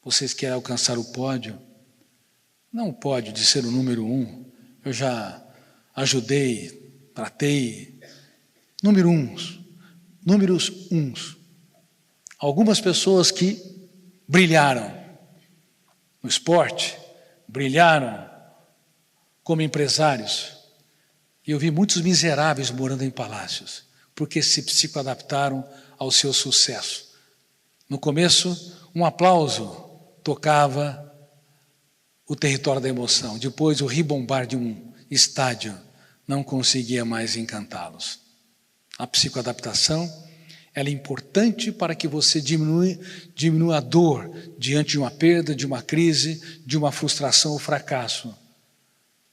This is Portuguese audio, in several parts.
Vocês querem alcançar o pódio? Não o pódio de ser o número 1. Eu já ajudei, tratei. Números uns. Algumas pessoas que brilharam no esporte, brilharam como empresários. E eu vi muitos miseráveis morando em palácios, porque se psicoadaptaram ao seu sucesso. No começo, um aplauso tocava o território da emoção. Depois, o ribombar de um estádio não conseguia mais encantá-los. A psicoadaptação, ela é importante para que você diminua a dor diante de uma perda, de uma crise, de uma frustração ou fracasso.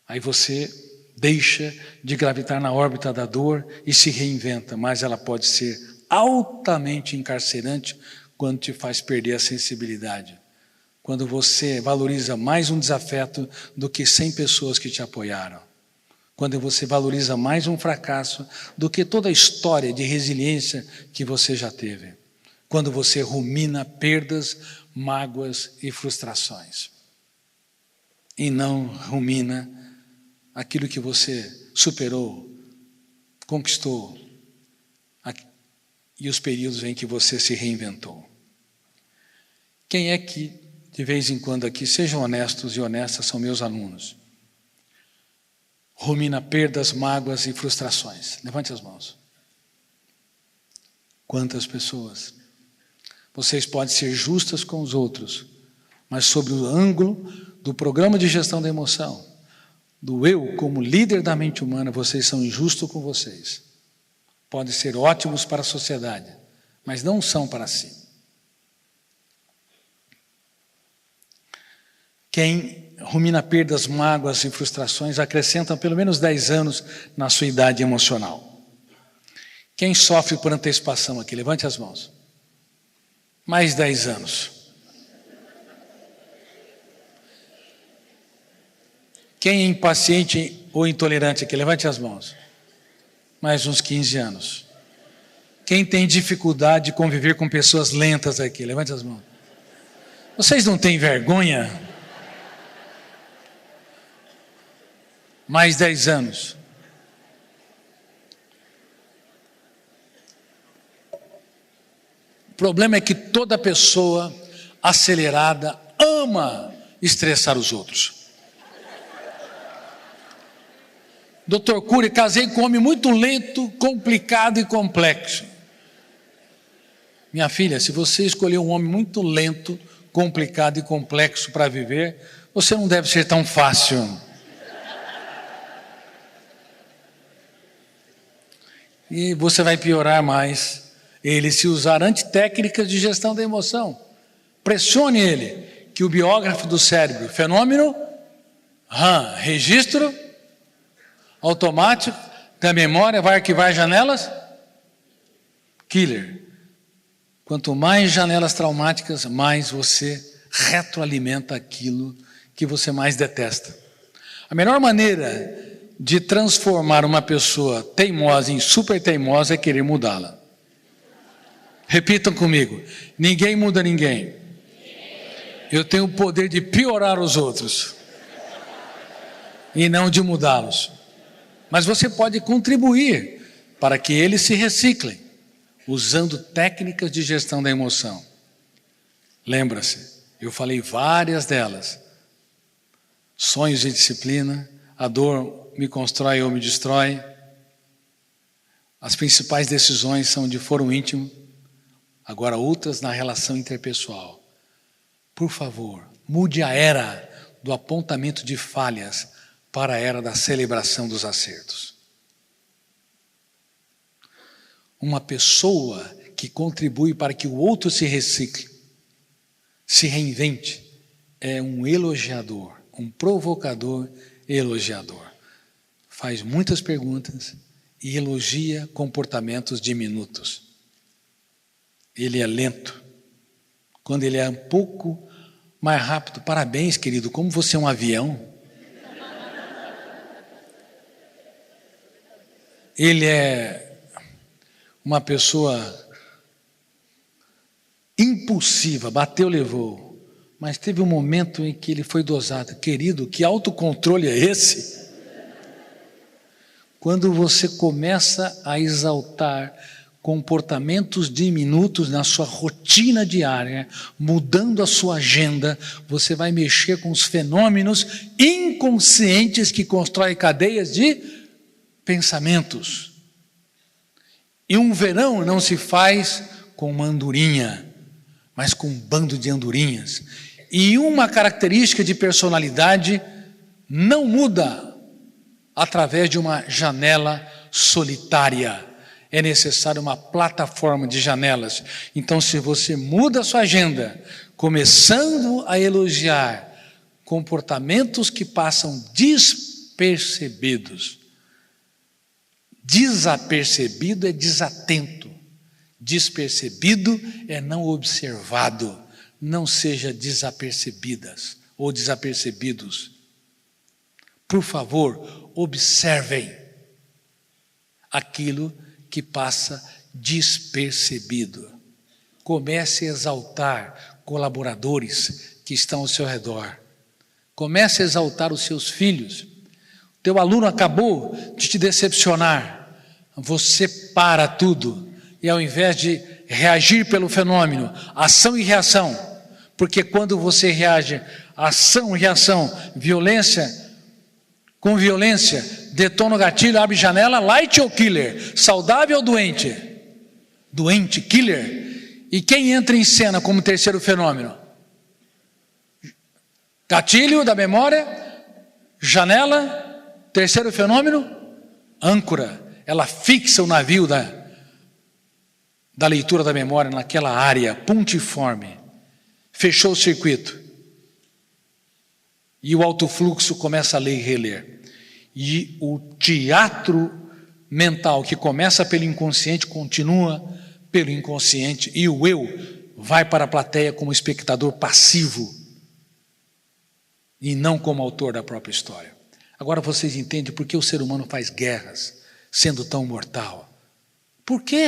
Aí você deixa de gravitar na órbita da dor e se reinventa, mas ela pode ser altamente encarcerante quando te faz perder a sensibilidade. Quando você valoriza mais um desafeto do que 100 pessoas que te apoiaram. Quando você valoriza mais um fracasso do que toda a história de resiliência que você já teve. Quando você rumina perdas, mágoas e frustrações. E não rumina aquilo que você superou, conquistou, e os períodos em que você se reinventou. Quem é que, de vez em quando aqui, sejam honestos e honestas, são meus alunos, rumina perdas, mágoas e frustrações? Levante as mãos. Quantas pessoas? Vocês podem ser justas com os outros, mas sobre o ângulo do programa de gestão da emoção, do eu como líder da mente humana, vocês são injustos com vocês. Podem ser ótimos para a sociedade, mas não são para si. Quem rumina perdas, mágoas e frustrações acrescentam pelo menos 10 anos na sua idade emocional. Quem sofre por antecipação aqui? Levante as mãos. Mais 10 anos. Quem é impaciente ou intolerante aqui? Levante as mãos. Mais uns 15 anos. Quem tem dificuldade de conviver com pessoas lentas aqui? Levante as mãos. Vocês não têm vergonha? Mais 10 anos. O problema é que toda pessoa acelerada ama estressar os outros. Dr. Cury, casei com um homem muito lento, complicado e complexo. Minha filha, se você escolher um homem muito lento, complicado e complexo para viver, você não deve ser tão fácil. E você vai piorar mais ele se usar antitécnicas de gestão da emoção. Pressione ele, que o biógrafo do cérebro, fenômeno, RAM, registro automático da memória, vai arquivar janelas, killer. Quanto mais janelas traumáticas, mais você retroalimenta aquilo que você mais detesta. A melhor maneira de transformar uma pessoa teimosa em super teimosa é querer mudá-la. Repitam comigo: ninguém muda ninguém. Eu tenho o poder de piorar os outros e não de mudá-los. Mas você pode contribuir para que eles se reciclem, usando técnicas de gestão da emoção. Lembra-se, eu falei várias delas. Sonhos e disciplina, a dor me constrói ou me destrói. As principais decisões são de foro íntimo, agora outras na relação interpessoal. Por favor, mude a era do apontamento de falhas para a era da celebração dos acertos. Uma pessoa que contribui para que o outro se recicle, se reinvente, é um elogiador, um provocador elogiador. Faz muitas perguntas e elogia comportamentos diminutos. Ele é lento. Quando ele é um pouco mais rápido, parabéns, querido, como você é um avião. Ele é uma pessoa impulsiva, bateu, levou. Mas teve um momento em que ele foi dosado. Querido, que autocontrole é esse? Quando você começa a exaltar comportamentos diminutos na sua rotina diária, mudando a sua agenda, você vai mexer com os fenômenos inconscientes que constroem cadeias de pensamentos. E um verão não se faz com uma andorinha, mas com um bando de andorinhas. E uma característica de personalidade não muda através de uma janela solitária. É necessário uma plataforma de janelas. Então, se você muda a sua agenda, começando a elogiar comportamentos que passam despercebidos. Desapercebido é desatento. Despercebido é não observado. Não seja desapercebidas ou desapercebidos. Por favor, observem aquilo que passa despercebido. Comece a exaltar colaboradores que estão ao seu redor. Comece a exaltar os seus filhos. Teu aluno acabou de te decepcionar. Você para tudo e ao invés de reagir pelo fenômeno, ação e reação, porque quando você reage, ação e reação, violência com violência, detona o gatilho, abre janela, light ou killer? Saudável ou doente? Doente, killer. E quem entra em cena como terceiro fenômeno? Gatilho da memória, janela, terceiro fenômeno, âncora. Ela fixa o navio da leitura da memória naquela área pontiforme. Fechou o circuito. E o alto fluxo começa a ler e reler. E o teatro mental que começa pelo inconsciente continua pelo inconsciente. E o eu vai para a plateia como espectador passivo e não como autor da própria história. Agora vocês entendem por que o ser humano faz guerras sendo tão mortal. Por quê?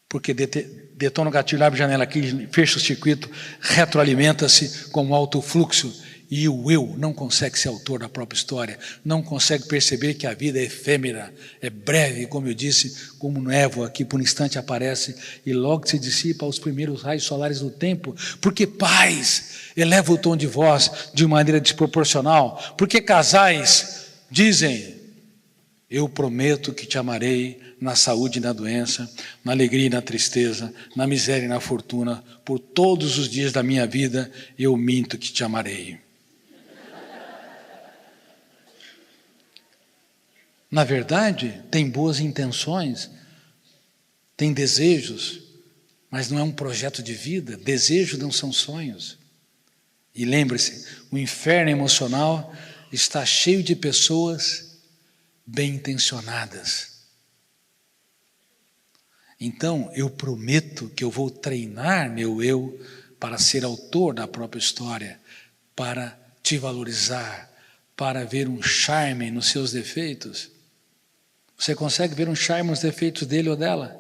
Porque detona o gatilho, abre a janela aqui, fecha o circuito, retroalimenta-se com um alto fluxo. E o eu não consegue ser autor da própria história, não consegue perceber que a vida é efêmera, é breve, como eu disse, como névoa que por um instante aparece e logo se dissipa aos primeiros raios solares do tempo. Porque pais elevam o tom de voz de maneira desproporcional, porque casais dizem: eu prometo que te amarei na saúde e na doença, na alegria e na tristeza, na miséria e na fortuna, por todos os dias da minha vida eu minto que te amarei. Na verdade, tem boas intenções, tem desejos, mas não é um projeto de vida. Desejos não são sonhos. E lembre-se, o inferno emocional está cheio de pessoas bem intencionadas. Então, eu prometo que eu vou treinar meu eu para ser autor da própria história, para te valorizar, para ver um charme nos seus defeitos. Você consegue ver um charme nos defeitos dele ou dela?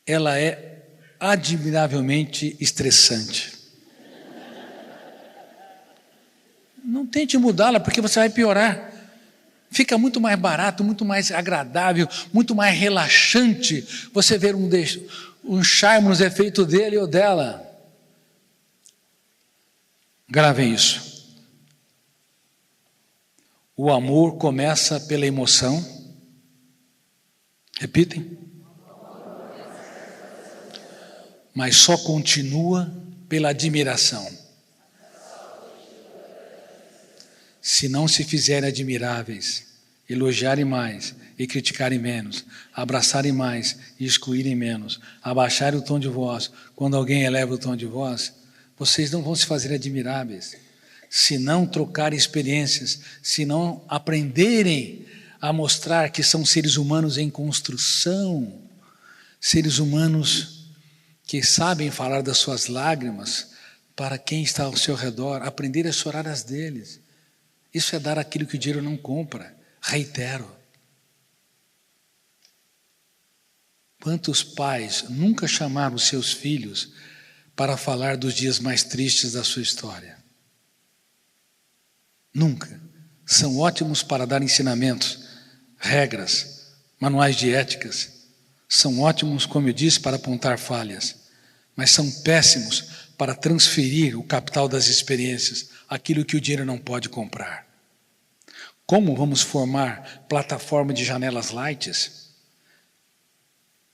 Ela é admiravelmente estressante. Não tente mudá-la, porque você vai piorar. Fica muito mais barato, muito mais agradável, muito mais relaxante você ver um charme nos defeitos dele ou dela. Gravem isso. O amor começa pela emoção. Repitem. Mas só continua pela admiração. Se não se fizerem admiráveis, elogiarem mais e criticarem menos, abraçarem mais e excluírem menos, abaixarem o tom de voz quando alguém eleva o tom de voz, vocês não vão se fazer admiráveis. Se não trocarem experiências, se não aprenderem a mostrar que são seres humanos em construção, seres humanos que sabem falar das suas lágrimas para quem está ao seu redor, aprender a chorar as deles. Isso é dar aquilo que o dinheiro não compra. Reitero. Quantos pais nunca chamaram os seus filhos para falar dos dias mais tristes da sua história? Nunca. São ótimos para dar ensinamentos, regras, manuais de éticas. São ótimos, como eu disse, para apontar falhas. Mas são péssimos para transferir o capital das experiências, aquilo que o dinheiro não pode comprar. Como vamos formar plataforma de janelas lights?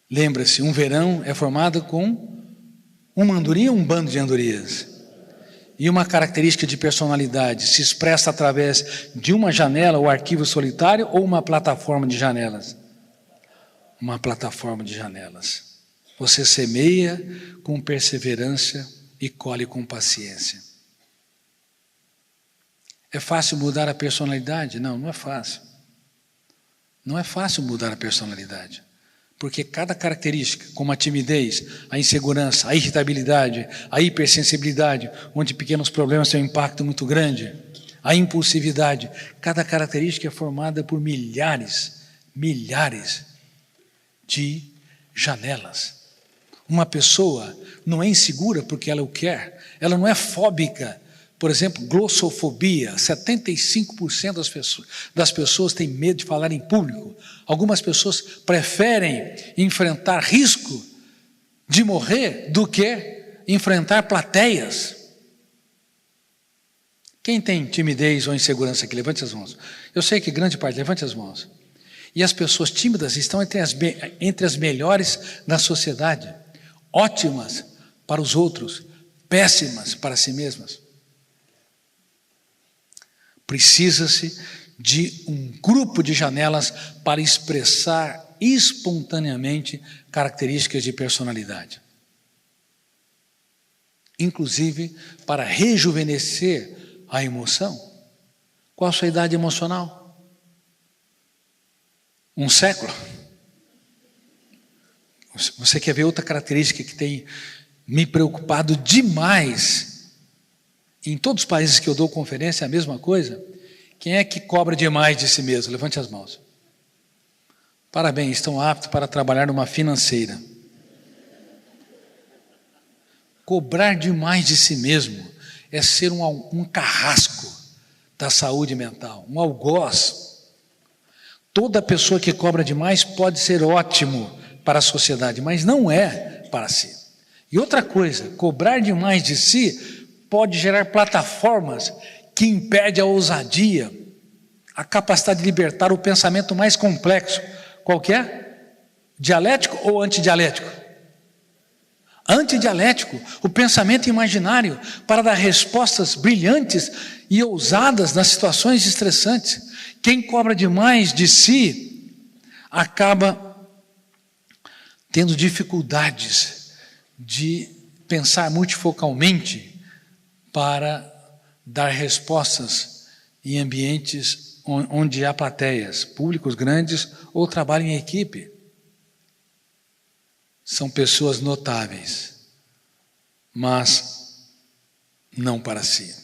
Lembra-se, um verão é formado com uma andorinha ou um bando de andorinhas? E uma característica de personalidade se expressa através de uma janela ou arquivo solitário ou uma plataforma de janelas? Uma plataforma de janelas. Você semeia com perseverança e colhe com paciência. É fácil mudar a personalidade? Não, não é fácil. Não é fácil mudar a personalidade. Porque cada característica, como a timidez, a insegurança, a irritabilidade, a hipersensibilidade, onde pequenos problemas têm um impacto muito grande, a impulsividade, cada característica é formada por milhares de janelas. Uma pessoa não é insegura porque ela o quer, ela não é fóbica. Por exemplo, glossofobia, 75% das pessoas têm medo de falar em público. Algumas pessoas preferem enfrentar risco de morrer do que enfrentar plateias. Quem tem timidez ou insegurança aqui? Levante as mãos. Eu sei que grande parte, levante as mãos. E as pessoas tímidas estão entre as melhores na sociedade, ótimas para os outros, péssimas para si mesmas. Precisa-se de um grupo de janelas para expressar espontaneamente características de personalidade. Inclusive para rejuvenescer a emoção. Qual a sua idade emocional? 1 século? Você quer ver outra característica que tem me preocupado demais? Em todos os países que eu dou conferência é a mesma coisa. Quem é que cobra demais de si mesmo? Levante as mãos. Parabéns, estão aptos para trabalhar numa financeira. Cobrar demais de si mesmo é ser um carrasco da saúde mental, um algoz. Toda pessoa que cobra demais pode ser ótimo para a sociedade, mas não é para si. E outra coisa, cobrar demais de si pode gerar plataformas que impedem a ousadia, a capacidade de libertar o pensamento mais complexo. Qual que é? Dialético ou antidialético? Antidialético, o pensamento imaginário para dar respostas brilhantes e ousadas nas situações estressantes. Quem cobra demais de si acaba tendo dificuldades de pensar multifocalmente para dar respostas em ambientes onde há plateias, públicos grandes ou trabalho em equipe. São pessoas notáveis, mas não para si.